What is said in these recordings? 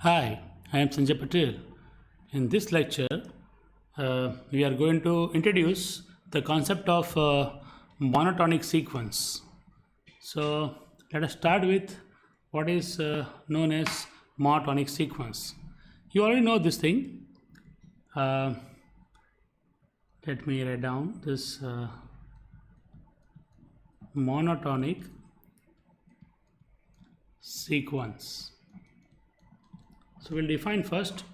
Hi, I am Sanjay Patel. In this lecture, we are going to introduce the concept of monotonic sequence. So, let us start with what is known as monotonic sequence. You already know this thing. Uh, Let me write down this monotonic sequence. So, we'll define first.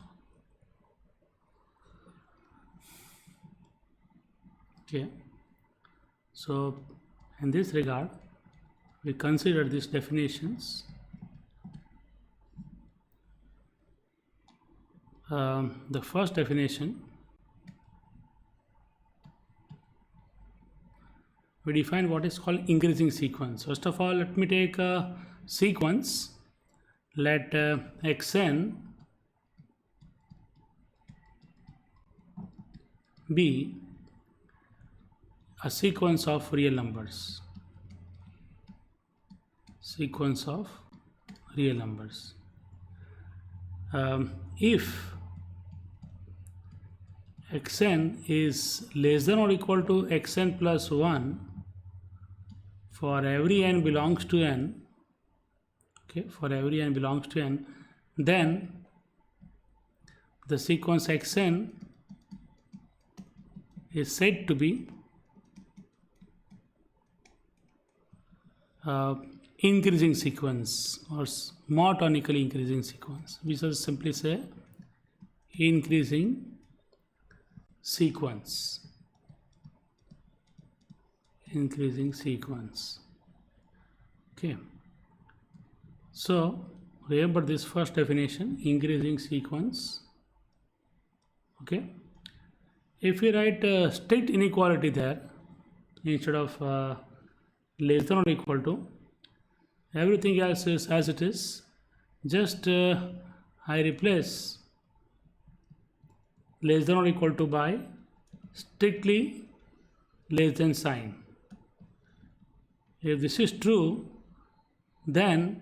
Okay, so in this regard, we consider these definitions. The first definition, we define what is called increasing sequence. First of all, let me take a sequence. Let xn be a sequence of real numbers. Sequence of real numbers. If xn is less than or equal to xn plus 1 for every n belongs to n, okay, for every n belongs to n, then the sequence xn is said to be increasing sequence or monotonically increasing sequence. We shall simply say increasing sequence. Increasing sequence. Okay. So remember this first definition, increasing sequence. Okay. If we write strict inequality there instead of less than or equal to, everything else is as it is. Just I replace less than or equal to by strictly less than sign. If this is true, then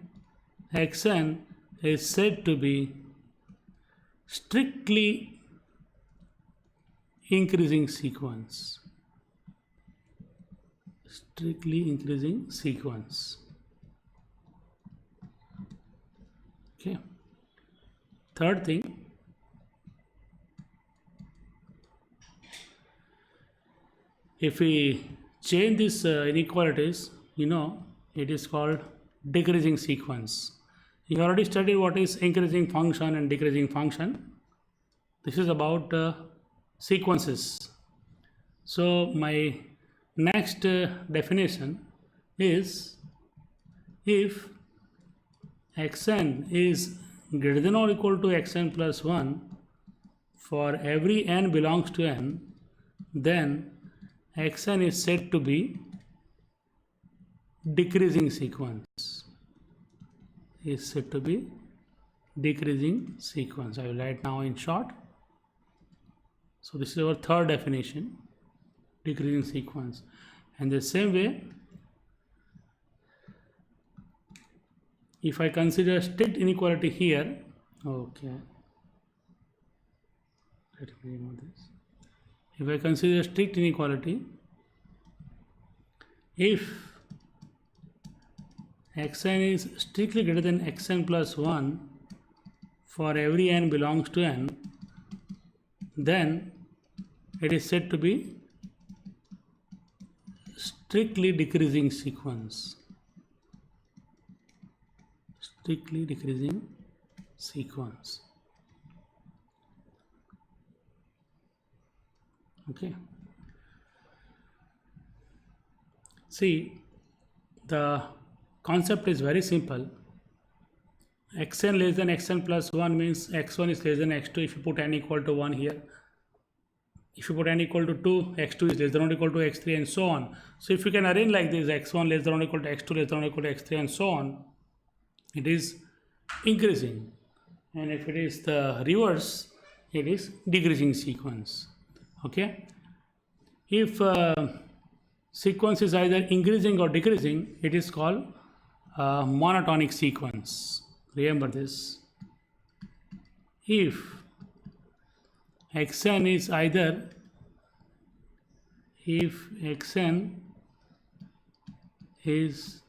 xn is said to be strictly increasing sequence. Strictly increasing sequence. Okay. Third thing, if we change these inequalities, it is called decreasing sequence. You already studied what is increasing function and decreasing function. This is about sequences. So my next definition is, if xn is greater than or equal to xn plus 1 for every n belongs to n, then xn is said to be decreasing sequence. Is said to be decreasing sequence. I will write now in short. So this is our third definition, decreasing sequence. And the same way, if I consider strict inequality here, okay, let me remove this. If I consider strict inequality, if xn is strictly greater than xn plus 1 for every n belongs to n, then it is said to be strictly decreasing sequence. Strictly decreasing sequence. Okay. See, the concept is very simple. Xn less than xn plus 1 means x1 is less than x2 if you put n equal to 1 here. If you put n equal to 2, x2 is less than or equal to x3 and so on. So if you can arrange like this, x1 less than or equal to x2 less than or equal to x3 and so on, it is increasing. And if it is the reverse, it is decreasing sequence. Okay. If sequence is either increasing or decreasing, it is called monotonic sequence. Remember this. if xn is either if xn is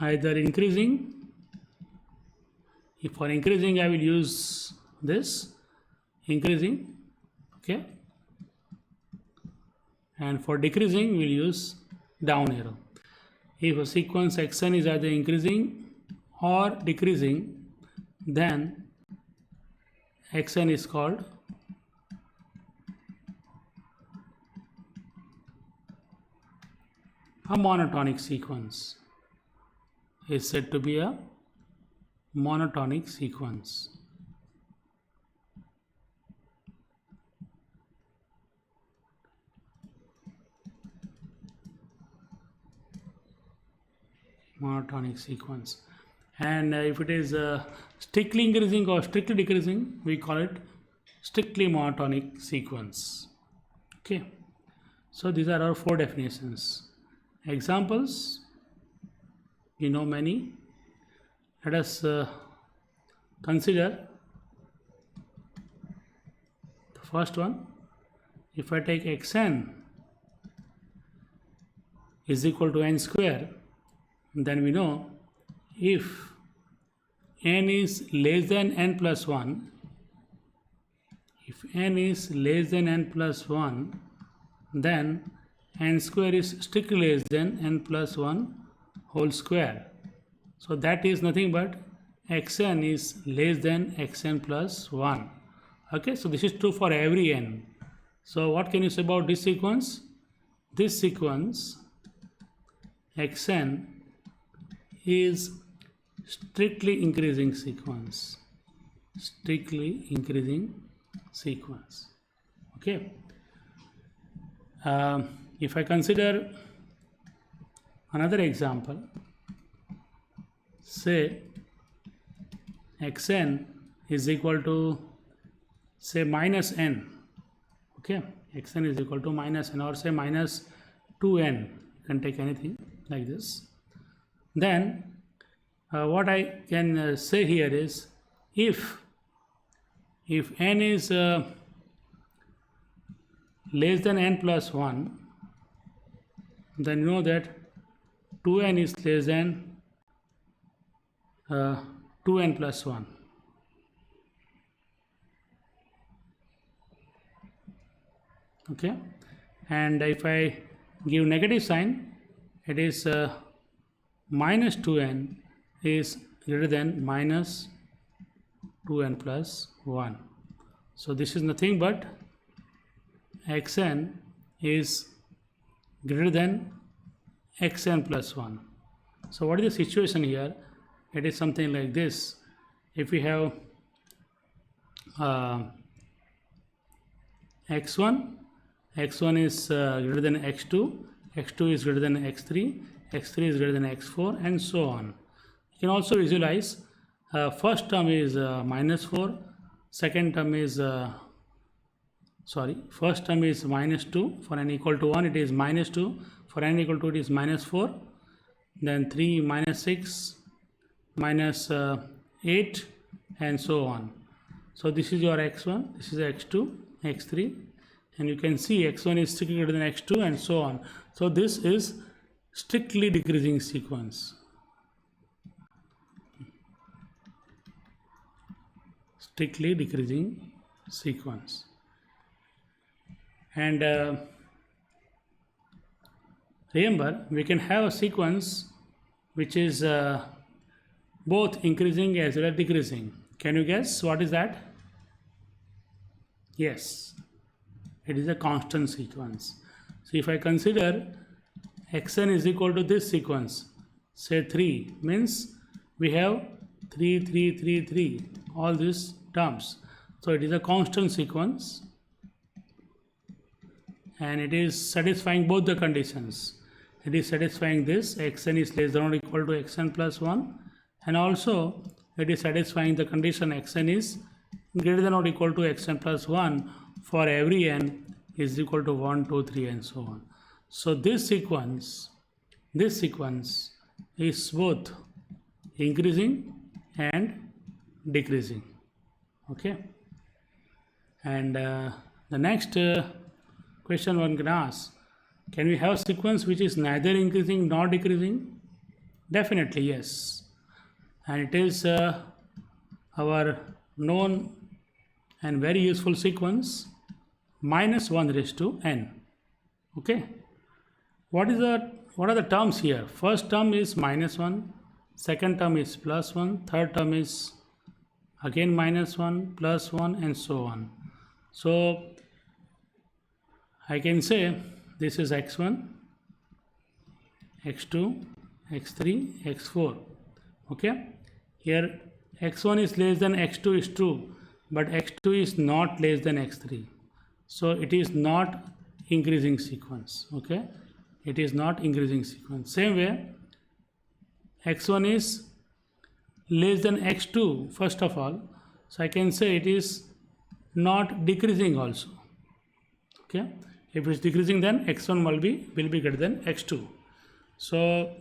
either increasing, if for increasing I will use this increasing, okay, and for decreasing we will use down arrow. If a sequence xn is either increasing or decreasing, then xn is called a monotonic sequence, is said to be a monotonic sequence. Monotonic sequence. And if it is strictly increasing or strictly decreasing, we call it strictly monotonic sequence. Okay, so these are our 4 definitions. Examples, you know many. Let us consider the first one. If I take xn is equal to n square, then we know if n is less than n plus 1, if n is less than n plus 1, then n square is strictly less than n plus 1 whole square. So that is nothing but xn is less than xn plus 1. Okay, so this is true for every n. So what can you say about this sequence? This sequence xn is strictly increasing sequence, strictly increasing sequence. Okay, if I consider another example, say xn is equal to say minus n. Okay, xn is equal to minus n, or say minus 2n, you can take anything like this. Then what I can say here is if n is less than n plus 1, then you know that 2n is less than 2n plus 1. Okay, and if I give negative sign, it is minus 2n is greater than minus 2n plus 1. So this is nothing but xn is greater than xn plus 1. So what is the situation here? It is something like this. If we have x1 is greater than x2, x2 is greater than x3, x3 is greater than x4, and so on. You can also visualize first term is minus 4, second term is first term is minus 2, for n equal to 1 it is minus 2, for n equal to it is minus 4, then 3 minus 6 minus 8, and so on. So this is your x1, this is x2, x3, and you can see x1 is strictly greater than x2, and so on. So this is strictly decreasing sequence. Strictly decreasing sequence. And remember, we can have a sequence which is both increasing as well as decreasing. Can you guess what is that? Yes, it is a constant sequence. So if I consider xn is equal to this sequence, say 3, means we have 3, 3, 3, 3, all these terms. So it is a constant sequence and it is satisfying both the conditions. It is satisfying this, xn is less than or equal to xn plus 1, and also it is satisfying the condition xn is greater than or equal to xn plus 1 for every n is equal to 1, 2, 3, and so on. So this sequence is both increasing and decreasing. Okay, and the next question one can ask, can we have a sequence which is neither increasing nor decreasing? Definitely yes, and it is our known and very useful sequence minus 1 raised to n. Okay, what are the terms here? First term is minus 1, second term is plus 1, third term is again minus 1, plus 1, and so on. So I can say this is x1, x2, x3, x4. Okay, here x1 is less than x2 is true, but x2 is not less than x3, so it is not increasing sequence. Okay, it is not increasing sequence. Same way, x1 is less than x2 first of all, so I can say it is not decreasing also. Okay, if it's decreasing, then x1 will be greater than x2. So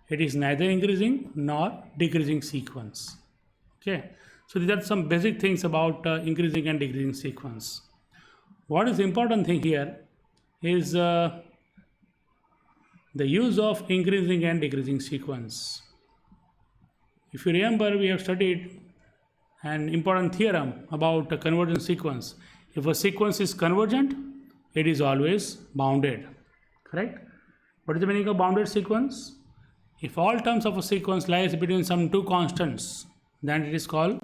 it is neither increasing nor decreasing sequence. Okay, so these are some basic things about increasing and decreasing sequence. What is the important thing here is the use of increasing and decreasing sequence. If you remember, we have studied an important theorem about a convergent sequence. If a sequence is convergent, it is always bounded. Correct? What is the meaning of bounded sequence? If all terms of a sequence lies between some two constants, then it is called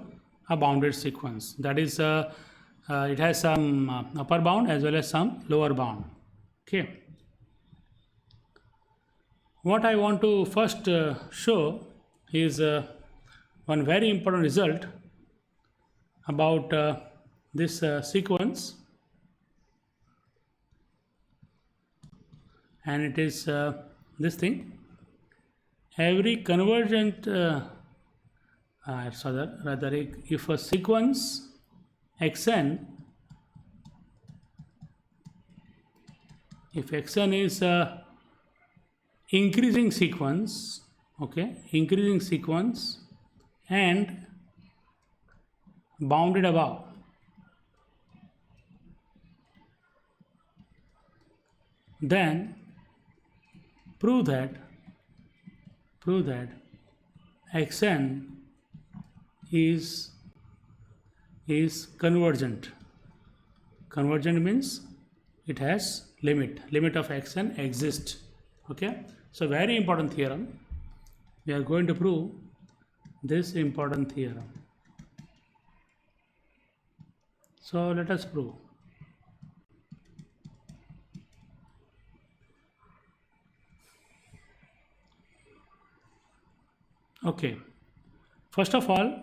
a bounded sequence. That is, it has some upper bound as well as some lower bound. Okay. What I want to first show is one very important result about this sequence, and it is this thing. Every convergent if a sequence xn, if xn is a increasing sequence, okay, increasing sequence and bounded above, then prove that xn is convergent. Convergent means it has limit of xn exists. Okay, so very important theorem. We are going to prove this important theorem. So let us prove. Okay, first of all,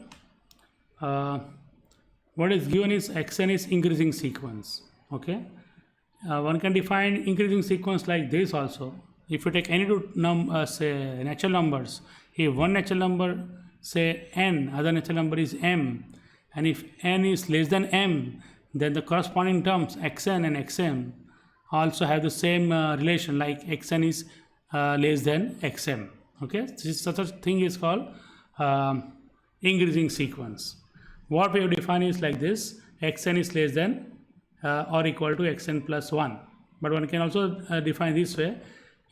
what is given is xn is increasing sequence. Okay, one can define increasing sequence like this also. If you take any two say natural numbers, if one natural number say n, other natural number is m, and if n is less than m, then the corresponding terms xn and xm also have the same relation, like xn is less than xm. Okay, such a thing is called increasing sequence. What we have defined is like this: xn is less than or equal to xn plus 1. But one can also define this way: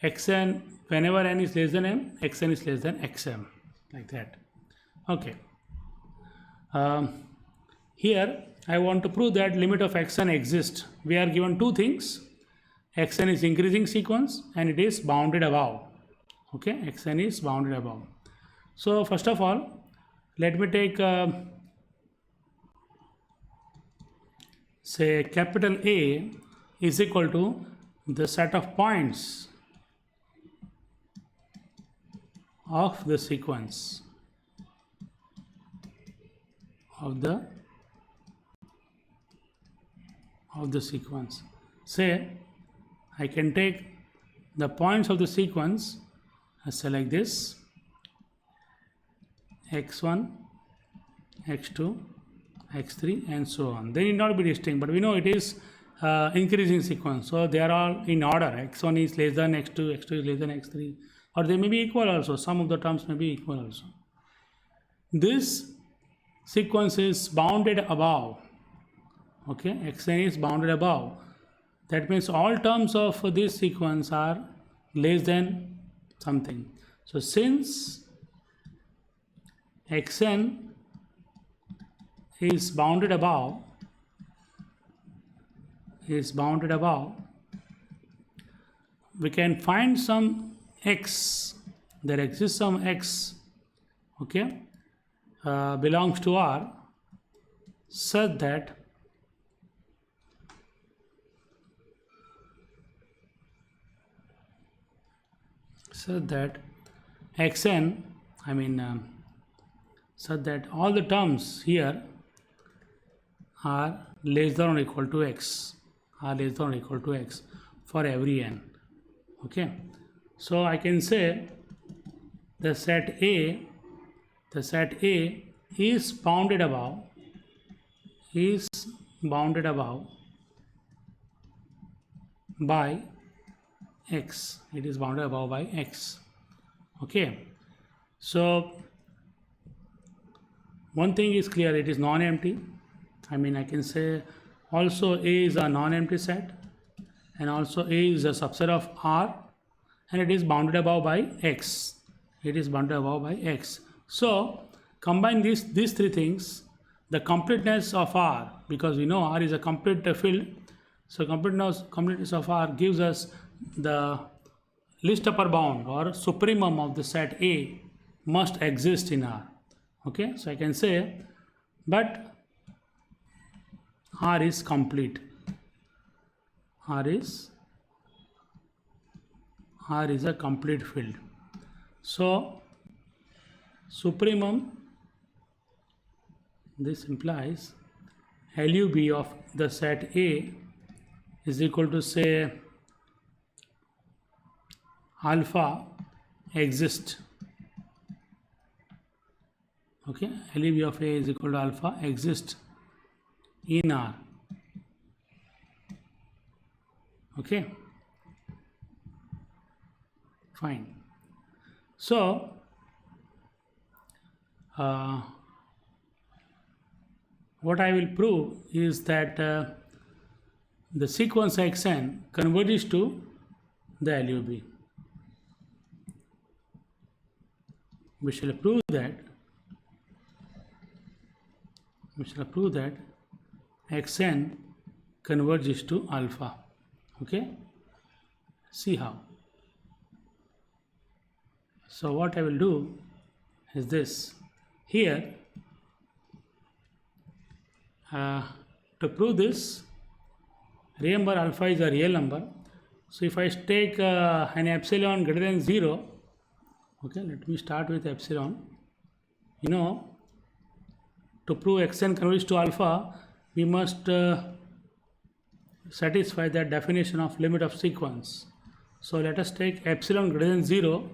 xn, whenever n is less than m, xn is less than xm, like that. Okay. Here I want to prove that limit of xn exists. We are given two things: xn is increasing sequence and it is bounded above. Okay, xn is bounded above. So first of all, let me take say capital A is equal to the set of points of the sequence of the sequence. Say I can take the points of the sequence, say like this: x1, x2, x3, and so on. They need not be distinct, but we know it is increasing sequence, so they are all in order. x1 is less than x2, x2 is less than x3, or they may be equal also. Some of the terms may be equal also. This sequence is bounded above. Okay, xn is bounded above. That means all terms of this sequence are less than something. So since xn is bounded above, we can find some x. There exists some x, okay, belongs to R, such that xn, such that all the terms here are less than or equal to x, for every n. Okay, so I can say the set A is bounded above by x. It is bounded above by x. Okay, so one thing is clear, it is non-empty. I can say also A is a non-empty set, and also A is a subset of R, and it is bounded above by x. So combine these three things, the completeness of R, because we know R is a complete field. So completeness of R gives us the least upper bound or supremum of the set A must exist in R. Okay, so I can say, but R is complete. R is a complete field. So supremum, this implies LUB of the set A is equal to, say, alpha exist. Okay, LUB of A is equal to alpha exist in R. Okay, fine. So what I will prove is that the sequence xn converges to the LUB. We shall prove that xn converges to alpha. Okay, see how. So what I will do is this. Here, to prove this, remember alpha is a real number. So if I take an epsilon greater than 0, okay, let me start with epsilon. To prove xn converges to alpha, we must satisfy that definition of limit of sequence. So let us take epsilon greater than 0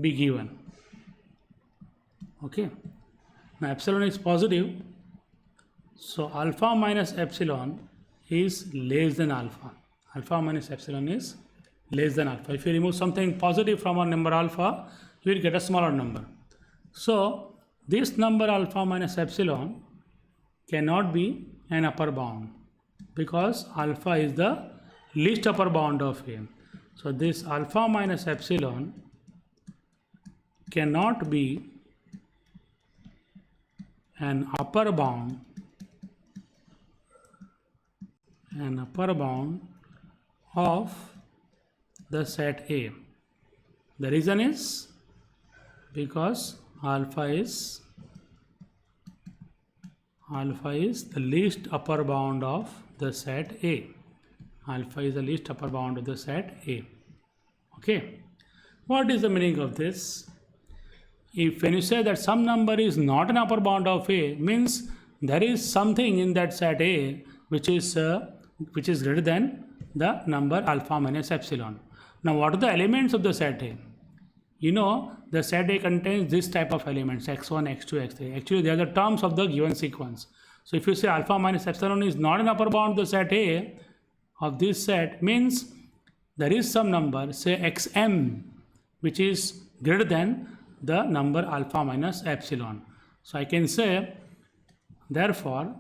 be given. Okay, now epsilon is positive, so alpha minus epsilon is less than alpha. Alpha minus epsilon is less than alpha. If you remove something positive from our number alpha, you will get a smaller number. So this number alpha minus epsilon cannot be an upper bound, because alpha is the least upper bound of A. So this alpha minus epsilon cannot be an upper bound of the set A. The reason is because alpha is the least upper bound of the set A. Alpha is the least upper bound of the set A. Okay, what is the meaning of this? If when you say that some number is not an upper bound of A, means there is something in that set A which is greater than the number alpha minus epsilon. Now what are the elements of the set A? The set A contains this type of elements, x1, x2, x3. Actually they are the terms of the given sequence. So if you say alpha minus epsilon is not an upper bound of the set A of this set, means there is some number, say xm, which is greater than the number alpha minus epsilon. So I can say, therefore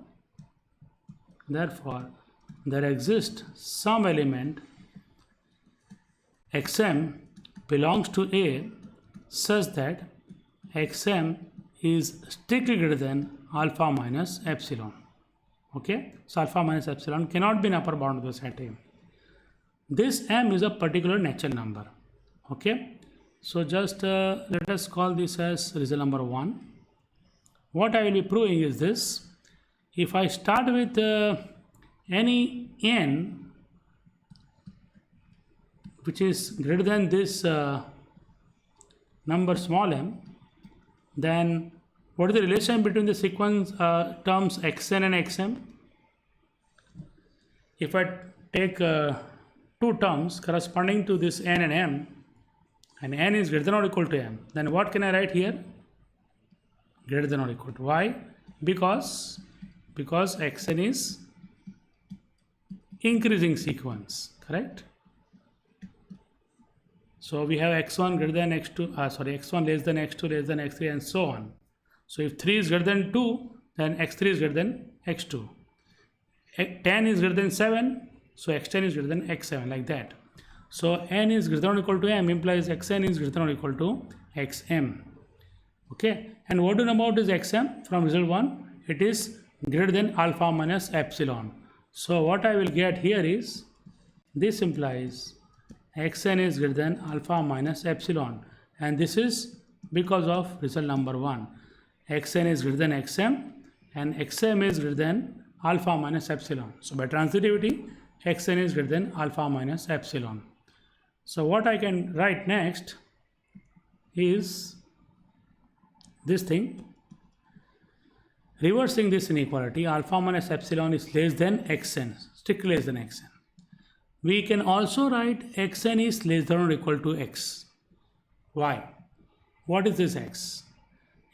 there exists some element xm belongs to A such that xm is strictly greater than alpha minus epsilon. Okay, so alpha minus epsilon cannot be an upper bound of the set A. This m is a particular natural number. Okay, so just let us call this as result number 1. What I will be proving is this: if I start with any n which is greater than this number small m, then what is the relation between the sequence terms xn and xm? If I take two terms corresponding to this n and m, and n is greater than or equal to m, then what can I write here? Greater than or equal to. Why? Because xn is increasing sequence, correct? So we have x1 greater than x2, x1 less than x2 less than x3 and so on. So if 3 is greater than 2, then x3 is greater than x2. 10 is greater than 7, so x10 is greater than x7, like that. So n is greater than or equal to m implies xn is greater than or equal to xm. Okay, and what do you know about this xm? From result 1, it is greater than alpha minus epsilon. So what I will get here is, this implies xn is greater than alpha minus epsilon, and this is because of result number 1. Xn is greater than xm and xm is greater than alpha minus epsilon. So by transitivity, xn is greater than alpha minus epsilon. So what I can write next is this thing: reversing this inequality, alpha minus epsilon is less than xn, strictly less than xn. We can also write xn is less than or equal to x. Why? What is this x?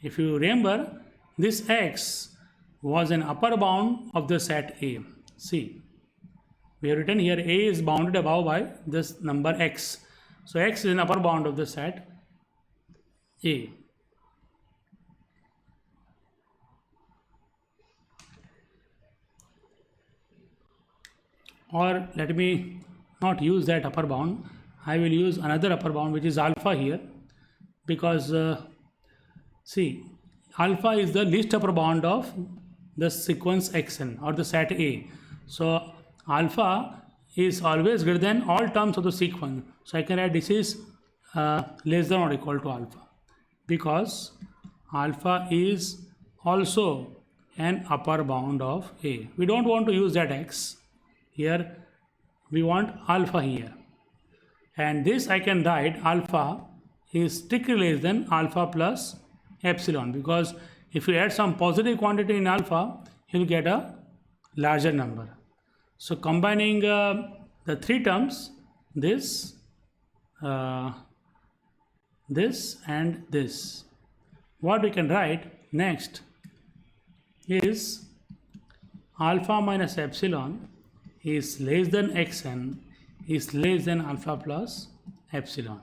If you remember, this x was an upper bound of the set A. See, we have written here A is bounded above by this number x. So x is an upper bound of the set A. Or let me not use that upper bound, I will use another upper bound which is alpha here, because see, alpha is the least upper bound of the sequence xn or the set A. So alpha is always greater than all terms of the sequence. So I can write this is less than or equal to alpha, because alpha is also an upper bound of A. We don't want to use that x here, we want alpha here, and this I can write alpha is strictly less than alpha plus epsilon, because if you add some positive quantity in alpha, you will get a larger number. So combining the three terms, this and this, what we can write next is alpha minus epsilon is less than xn is less than alpha plus epsilon.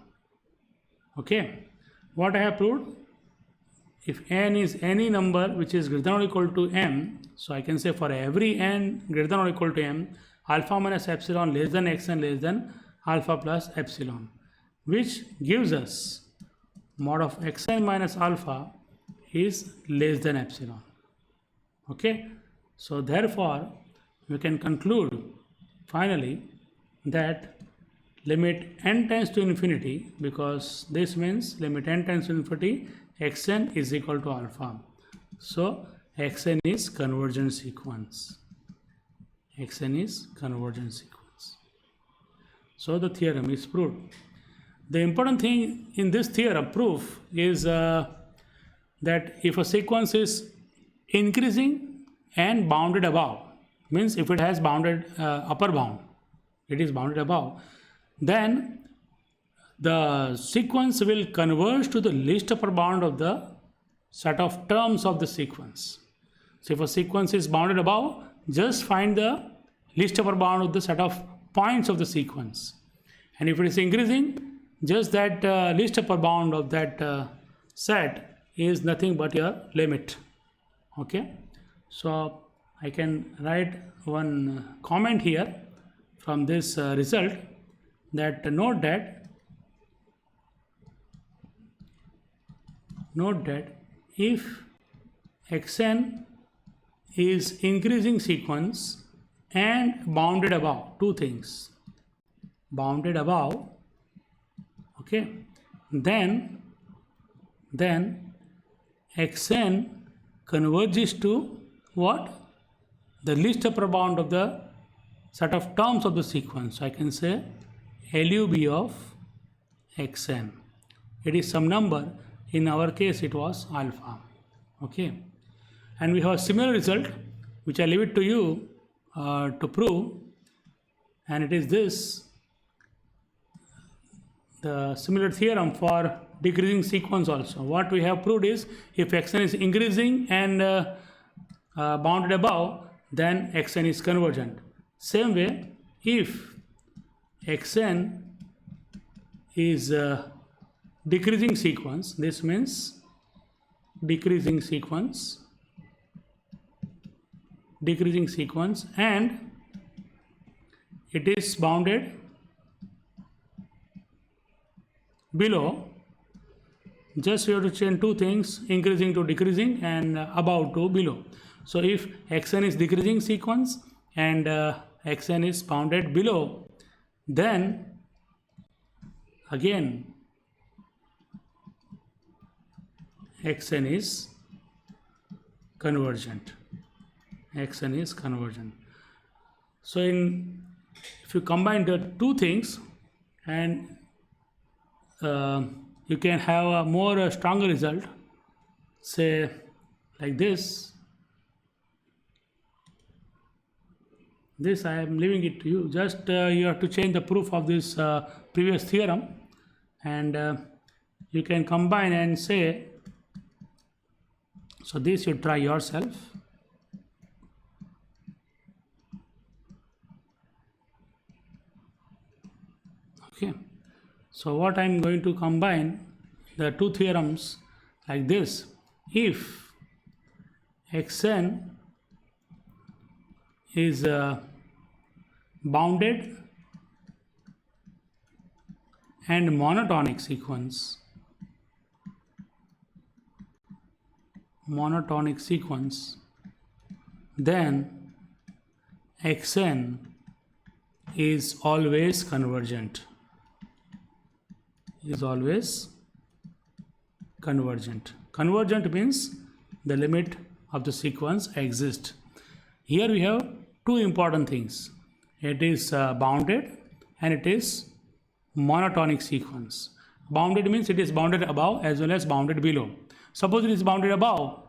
Okay, what I have proved, if n is any number which is greater than or equal to m, so I can say for every n greater than or equal to m, alpha minus epsilon less than xn less than alpha plus epsilon, which gives us mod of xn minus alpha is less than epsilon. Okay, so therefore we can conclude finally that limit n tends to infinity, because this means limit n tends to infinity, xn is equal to alpha. So xn is convergent sequence. Xn is convergent sequence. So the theorem is proved. The important thing in this theorem proof is that if a sequence is increasing and bounded above, means if it has bounded upper bound, it is bounded above, then the sequence will converge to the least upper bound of the set of terms of the sequence. So if a sequence is bounded above, just find the least upper bound of the set of points of the sequence, and if it is increasing, just that least upper bound of that set is nothing but your limit. Okay, so I can write one comment here from this result, that note that if xn is increasing sequence and bounded above, two things, bounded above, okay, then xn converges to what? The least upper bound of the set of terms of the sequence. So I can say LUB of xn. It is some number. In our case, it was alpha. Okay. And we have a similar result, which I leave it to you to prove. And it is this, the similar theorem for decreasing sequence also. What we have proved is, if xn is increasing and bounded above, then xn is convergent. Same way, if xn is decreasing sequence, this means decreasing sequence, and it is bounded below, just you have to change two things, increasing to decreasing and above to below. So if xn is decreasing sequence and xn is bounded below, then again xn is convergent. So if you combine the two things, and you can have a more stronger result, say like this. This I am leaving it to you. Just you have to change the proof of this previous theorem, and you can combine and say. So this you try yourself. Okay. So what I am going to combine the two theorems like this. If xn is bounded and monotonic sequence, then xn is always convergent. Convergent means the limit of the sequence exists. Here we have two important things. It is bounded and it is monotonic sequence. Bounded means it is bounded above as well as bounded below. Suppose it is bounded above,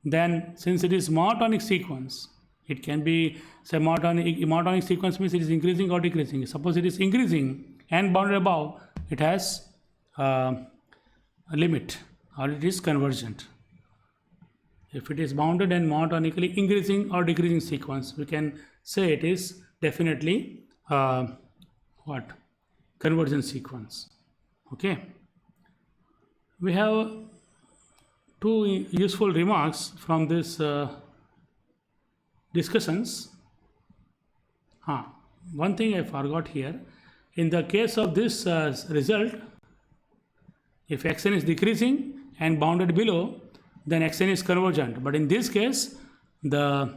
then since it is monotonic sequence, it can be, say, monotonic sequence means it is increasing or decreasing. Suppose it is increasing and bounded above, it has a limit, or it is convergent. If it is bounded and monotonically increasing or decreasing sequence, we can say it is definitely convergent sequence. Okay. We have two useful remarks from this discussions. One thing I forgot here. In the case of this result, if xn is decreasing and bounded below, then xn is convergent. But in this case, the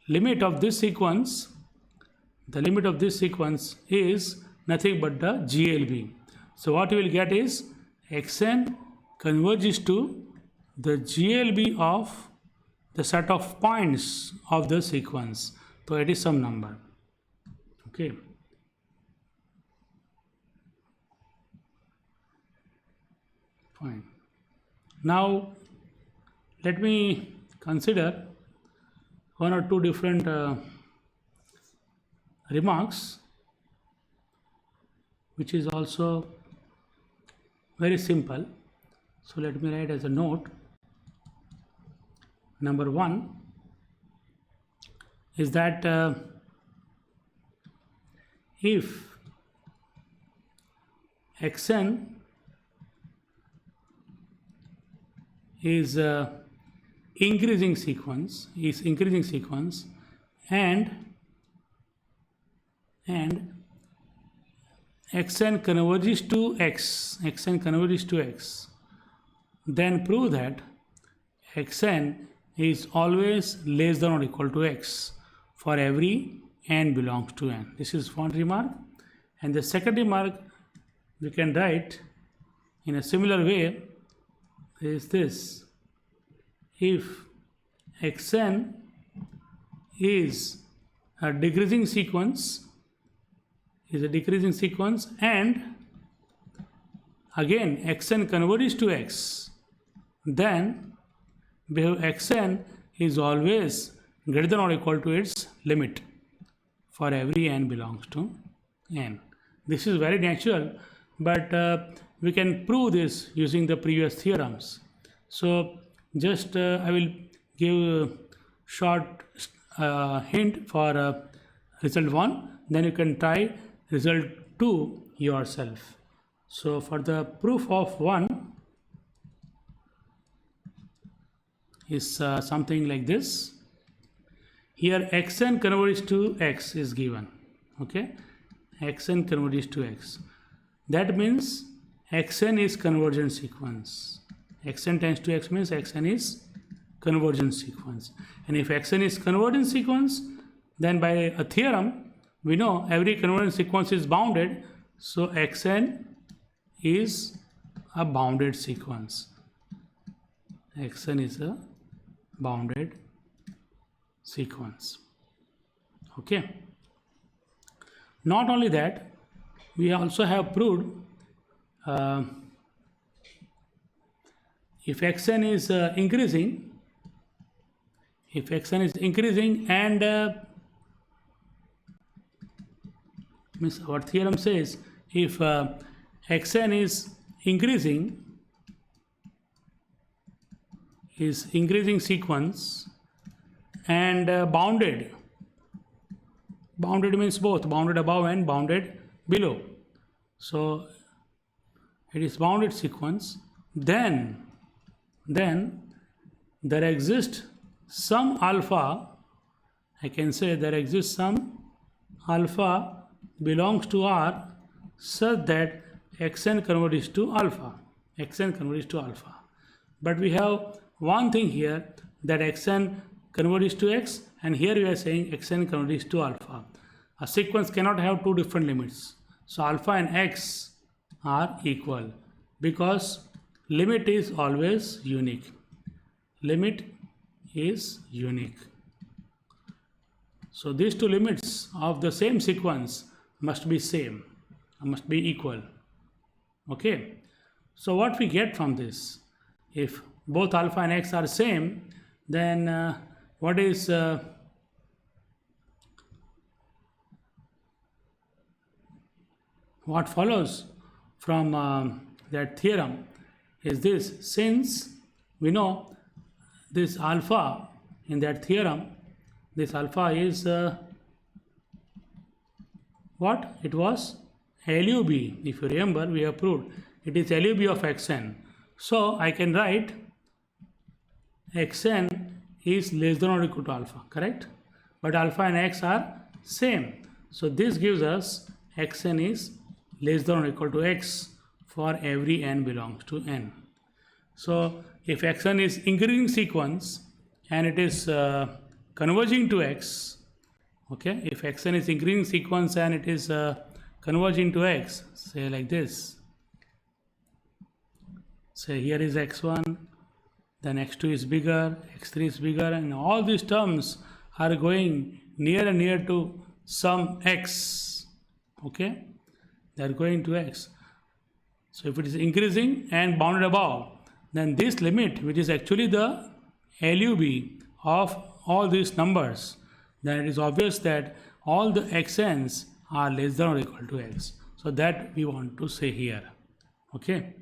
limit of this sequence is nothing but the GLB. So what you will get is xn converges to the GLB of the set of points of the sequence. So it is some number. Okay. Fine. Now let me consider one or two different remarks, which is also very simple. So let me write as a note. Number one is that if xn is increasing sequence, and xn converges to x, then prove that xn is always less than or equal to x for every n belongs to n. This is one remark. And the second remark we can write in a similar way is this: if xn is a decreasing sequence, and again xn converges to x, then xn is always greater than or equal to its limit for every n belongs to n. This is very natural, but we can prove this using the previous theorems. So just I will give a short hint for result 1, then you can try result 2 yourself. So for the proof of 1 is something like this. Here xn converges to x is given. Okay, xn converges to x. That means xn is convergent sequence. Xn tends to x means xn is convergent sequence. And if xn is convergent sequence, then by a theorem we know every convergent sequence is bounded. So xn is a bounded sequence. Xn is a bounded sequence. Okay. Not only that, we also have proved if xn is increasing, and means our theorem says if xn is increasing sequence and bounded means both bounded above and bounded below, so it is bounded sequence, then there exists some alpha, I can say there exists some alpha belongs to R such that xn converges to alpha. But we have one thing here, that xn converges to x, and here we are saying xn converges to alpha. A sequence cannot have two different limits. So alpha and x are equal because limit is always unique. So these two limits of the same sequence must be equal. Okay. So what we get from this, if both alpha and x are same, then what follows from that theorem is this: since we know this alpha in that theorem, this alpha is what? It was LUB. If you remember, we have proved it is LUB of xn. So I can write xn is less than or equal to alpha, correct? But alpha and x are same. So this gives us xn is less than or equal to x for every n belongs to n. So if xn is increasing sequence and it is converging to x, okay, if xn is increasing sequence and it is converging to x, say like this, say here is x1, then x2 is bigger, x3 is bigger, and all these terms are going near and near to some x, okay, they are going to x. So if it is increasing and bounded above, then this limit, which is actually the LUB of all these numbers, then it is obvious that all the xn's are less than or equal to x. So that we want to say here. Okay.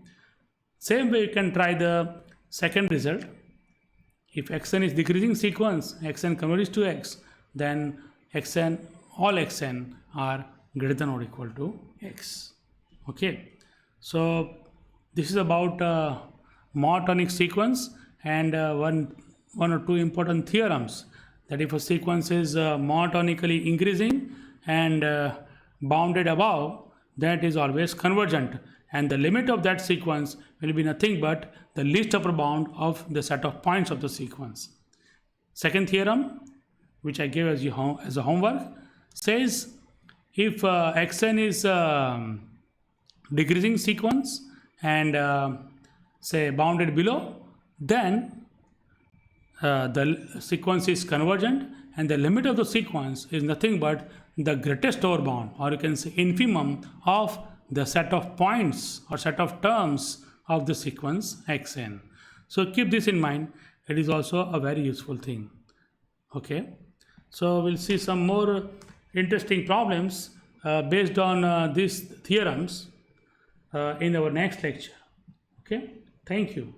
Same way you can try the second result. If xn is decreasing sequence, xn converges to x, then all xn are greater than or equal to x. Okay. So this is about monotonic sequence, and one or two important theorems, that if a sequence is monotonically increasing and bounded above, that is always convergent, and the limit of that sequence will be nothing but the least upper bound of the set of points of the sequence. Second theorem, which I gave as a homework, says if xn is decreasing sequence and say bounded below, then the sequence is convergent, and the limit of the sequence is nothing but the greatest over bound, or you can say infimum, of the set of points or set of terms of the sequence xn. So keep this in mind. It is also a very useful thing. Okay, so we'll see some more interesting problems based on these theorems in our next lecture. Okay, thank you.